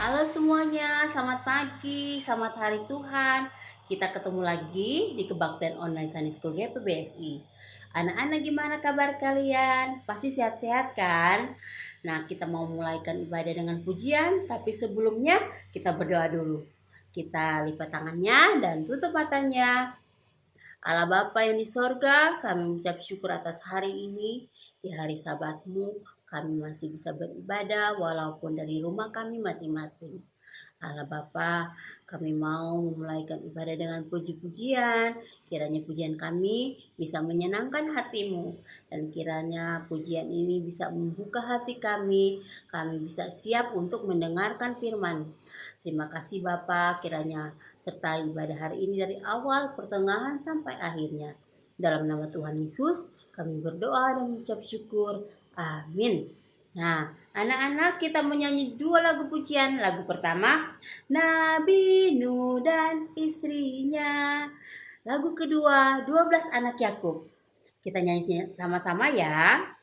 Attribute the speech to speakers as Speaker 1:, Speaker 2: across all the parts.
Speaker 1: Halo semuanya, selamat pagi, selamat hari Tuhan. Kita ketemu lagi di Kebaktian Online Sunday School GPBSI. Anak-anak gimana kabar kalian? Pasti sehat-sehat kan? Nah, kita mau mulaikan ibadah dengan pujian, tapi sebelumnya kita berdoa dulu. Kita lipat tangannya dan tutup matanya. Allah Bapa yang di sorga, kami mengucap syukur atas hari ini, di hari Sabatmu, kami masih bisa beribadah walaupun dari rumah kami masing-masing. Allah Bapa, kami mau memulaikan ibadah dengan puji-pujian. Kiranya pujian kami bisa menyenangkan hatimu. Dan kiranya pujian ini bisa membuka hati kami. Kami bisa siap untuk mendengarkan firman. Terima kasih Bapa, kiranya sertai ibadah hari ini dari awal, pertengahan, sampai akhirnya. Dalam nama Tuhan Yesus, kami berdoa dan mengucap syukur. Amin. Nah, anak-anak kita menyanyi dua lagu pujian. Lagu pertama, Nabi Nuh dan istrinya. Lagu kedua, 12 anak Yakub. Kita nyanyi sama-sama ya.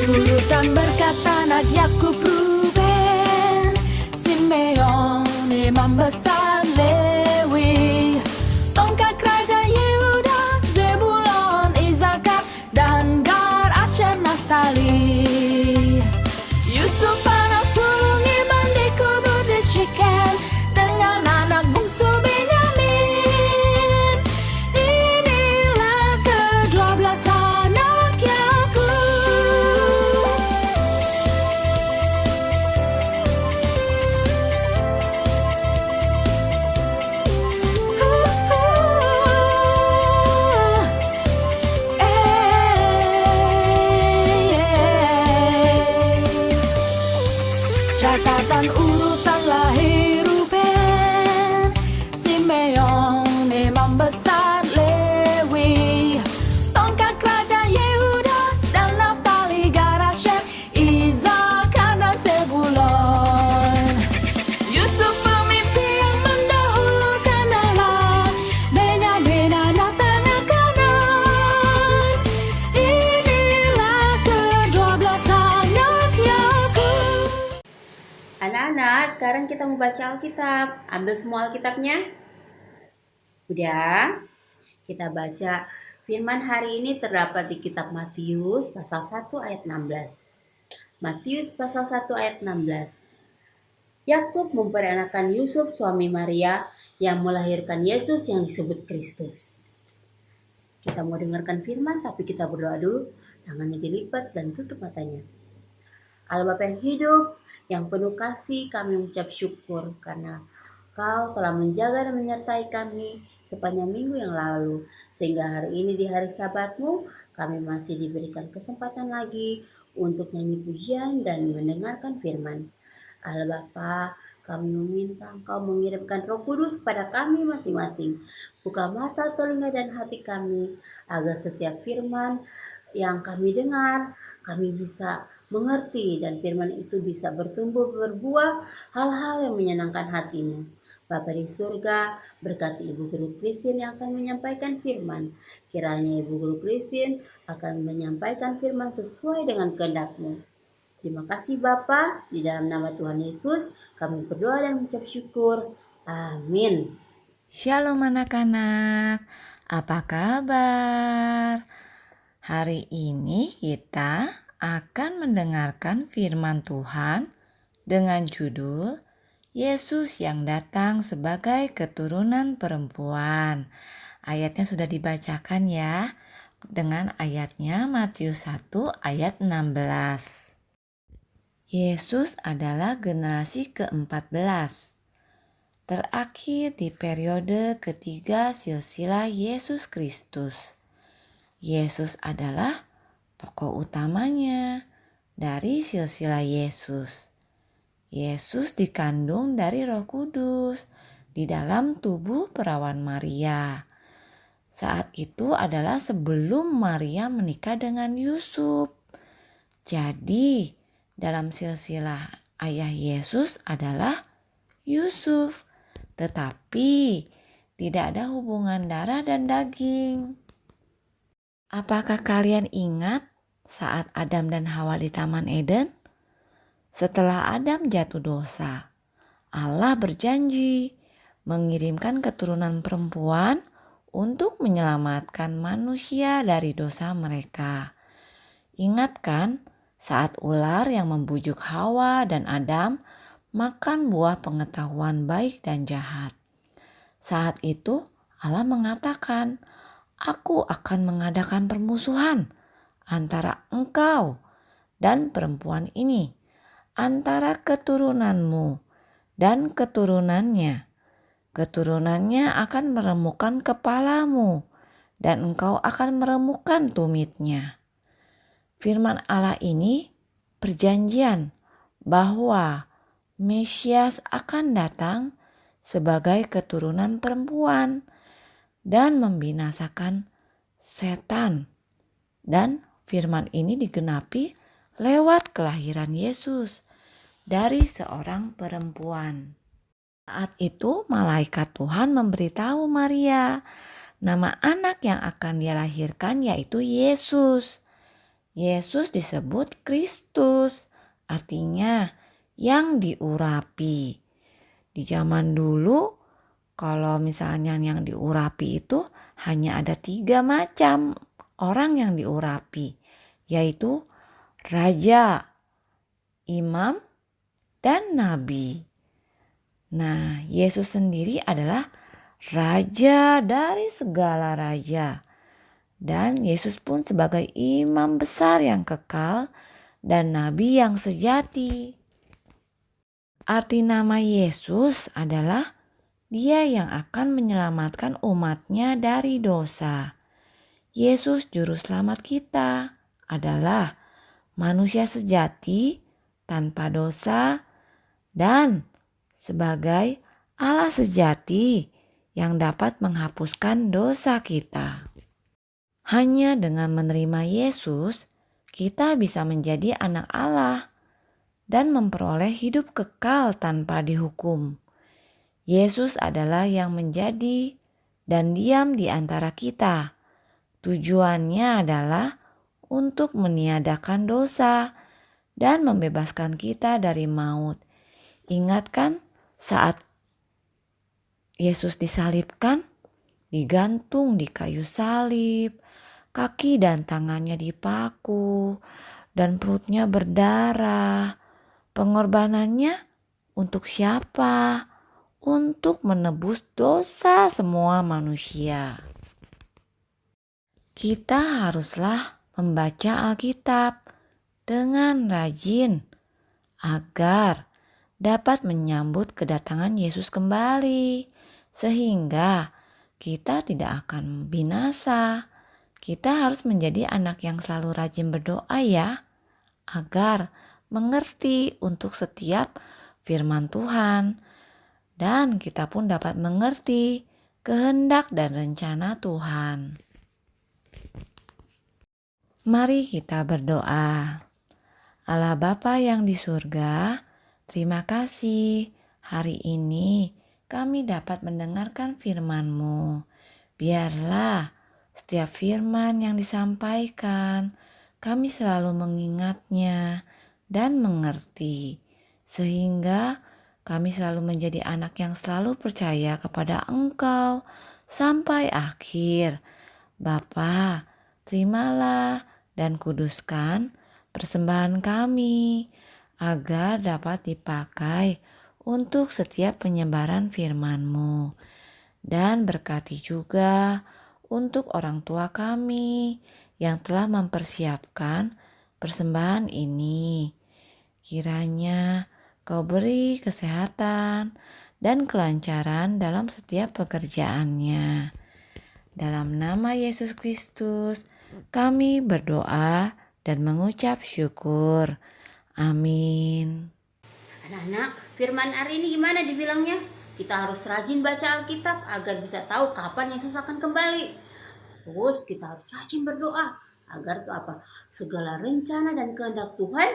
Speaker 2: Urutan berkata anak Yakub, Ruben, Simeon, imam besar Lewi, tongkat kerajaan Yehuda, Zebulon, Isakar, dan Gad, Asher, Naftali. Yusuf anak sulung Iman dikubur di Syeken dengan anak bungsu Benyamin. Inilah ke-12 anak Yakub. Catatan urutan lahir Ruben, Simeon, imam besar Lewi, tongkat kerajaan Yehuda dan Naftali, Gad, Asher, Isakar, dan Zebulon. Yusuf pemimpin yang mendahulukan Allah, Benyamin anak tengah kanan. Inilah ke-12 anak Yakub.
Speaker 1: Anak-anak, sekarang kita mau baca Alkitab. Ambil semua Alkitabnya. Udah? Kita baca firman hari ini terdapat di kitab Matius pasal 1 ayat 16. Matius pasal 1 ayat 16. Yakub memperanakan Yusuf suami Maria yang melahirkan Yesus yang disebut Kristus. Kita mau dengarkan firman, tapi kita berdoa dulu. Tangannya dilipat dan tutup matanya. Allah Bapa yang hidup, yang penuh kasih, kami mengucap syukur karena Kau telah menjaga dan menyertai kami sepanjang minggu yang lalu. Sehingga hari ini di hari Sabat-Mu, kami masih diberikan kesempatan lagi untuk nyanyi pujian dan mendengarkan firman. Allah Bapa, kami meminta Engkau mengirimkan Roh Kudus kepada kami masing-masing. Buka mata, telinga, dan hati kami, agar setiap firman yang kami dengar, kami bisa mengerti dan firman itu bisa bertumbuh berbuah hal-hal yang menyenangkan hati-Mu. Bapa di surga, berkati Ibu Guru Christine yang akan menyampaikan firman. Kiranya Ibu Guru Christine akan menyampaikan firman sesuai dengan kehendak-Mu. Terima kasih Bapa, di dalam nama Tuhan Yesus kami berdoa dan mengucap syukur. Amin.
Speaker 3: Shalom anak-anak, apa kabar? Hari ini kita akan mendengarkan firman Tuhan dengan judul Yesus yang datang sebagai keturunan perempuan. Ayatnya sudah dibacakan ya, dengan ayatnya Matius 1 ayat 16. Yesus adalah generasi ke-14. Terakhir di periode ketiga silsilah Yesus Kristus. Yesus adalah tokoh utamanya dari silsilah Yesus. Yesus dikandung dari Roh Kudus di dalam tubuh perawan Maria. Saat itu adalah sebelum Maria menikah dengan Yusuf. Jadi, dalam silsilah ayah Yesus adalah Yusuf. Tetapi tidak ada hubungan darah dan daging. Apakah kalian ingat saat Adam dan Hawa di Taman Eden? Setelah Adam jatuh dosa, Allah berjanji mengirimkan keturunan perempuan untuk menyelamatkan manusia dari dosa mereka. Ingat kan saat ular yang membujuk Hawa dan Adam makan buah pengetahuan baik dan jahat. Saat itu Allah mengatakan, "Aku akan mengadakan permusuhan antara engkau dan perempuan ini, antara keturunanmu dan keturunannya. Keturunannya akan meremukkan kepalamu dan engkau akan meremukkan tumitnya." Firman Allah ini perjanjian bahwa Mesias akan datang sebagai keturunan perempuan dan membinasakan setan. Dan firman ini digenapi lewat kelahiran Yesus dari seorang perempuan. Saat itu malaikat Tuhan memberitahu Maria nama anak yang akan dia lahirkan yaitu Yesus. Yesus disebut Kristus, artinya yang diurapi. Di zaman dulu kalau misalnya yang diurapi itu hanya ada 3 macam orang yang diurapi, yaitu raja, imam, dan nabi. Nah, Yesus sendiri adalah raja dari segala raja. Dan Yesus pun sebagai imam besar yang kekal dan nabi yang sejati. Arti nama Yesus adalah Dia yang akan menyelamatkan umatnya dari dosa. Yesus juru selamat kita adalah manusia sejati tanpa dosa dan sebagai Allah sejati yang dapat menghapuskan dosa kita. Hanya dengan menerima Yesus, kita bisa menjadi anak Allah dan memperoleh hidup kekal tanpa dihukum. Yesus adalah yang menjadi dan diam di antara kita. Tujuannya adalah untuk meniadakan dosa dan membebaskan kita dari maut. Ingatkan saat Yesus disalibkan, digantung di kayu salib, kaki dan tangannya dipaku, dan perutnya berdarah. Pengorbanannya untuk siapa? untuk menebus dosa semua manusia. Kita haruslah membaca Alkitab dengan rajin agar dapat menyambut kedatangan Yesus kembali, sehingga kita tidak akan binasa. Kita harus menjadi anak yang selalu rajin berdoa ya, agar mengerti untuk setiap firman Tuhan, dan kita pun dapat mengerti kehendak dan rencana Tuhan. Mari kita berdoa. Allah Bapa yang di surga, terima kasih hari ini kami dapat mendengarkan firman-Mu. Biarlah setiap firman yang disampaikan, kami selalu mengingatnya dan mengerti, sehingga kami selalu menjadi anak yang selalu percaya kepada Engkau sampai akhir. Bapa, terimalah dan kuduskan persembahan kami agar dapat dipakai untuk setiap penyebaran firman-Mu. Dan berkati juga untuk orang tua kami yang telah mempersiapkan persembahan ini. Kiranya Kau beri kesehatan dan kelancaran dalam setiap pekerjaannya. Dalam nama Yesus Kristus, kami berdoa dan mengucap syukur. Amin.
Speaker 1: Anak-anak, firman hari ini gimana dibilangnya? Kita harus rajin baca Alkitab agar bisa tahu kapan Yesus akan kembali. Terus kita harus rajin berdoa agar segala rencana dan kehendak Tuhan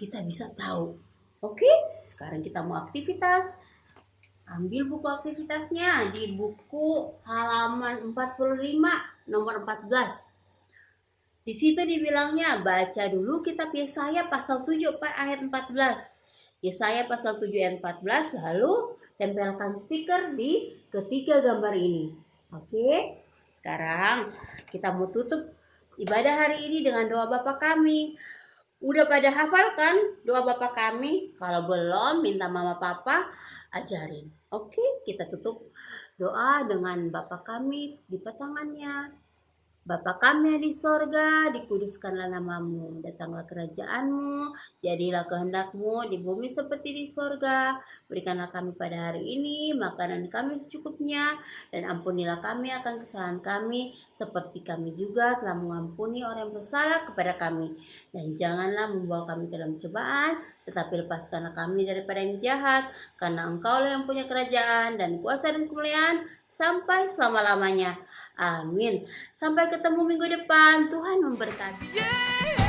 Speaker 1: kita bisa tahu. Oke, sekarang kita mau aktivitas. Ambil buku aktivitasnya di buku halaman 45 nomor 14. Di situ dibilangnya baca dulu kitab Yesaya pasal 7 ayat 14. Yesaya pasal 7 ayat 14, lalu tempelkan stiker di ketiga gambar ini. Oke, sekarang kita mau tutup ibadah hari ini dengan doa Bapa kami. Udah pada hafalkan doa Bapa kami? Kalau belum, minta mama papa ajarin. Oke, kita tutup doa dengan Bapa kami di tangannya. Bapa kami yang di sorga, dikuduskanlah namamu, datanglah kerajaanmu, jadilah kehendakmu di bumi seperti di sorga. Berikanlah kami pada hari ini makanan kami secukupnya, dan ampunilah kami akan kesalahan kami, seperti kami juga telah mengampuni orang yang bersalah kepada kami. Dan janganlah membawa kami ke dalam cobaan, tetapi lepaskanlah kami daripada yang jahat, karena Engkaulah yang punya kerajaan dan kuasa dan kemuliaan sampai selama-lamanya. Amin. Sampai ketemu minggu depan. Tuhan memberkati.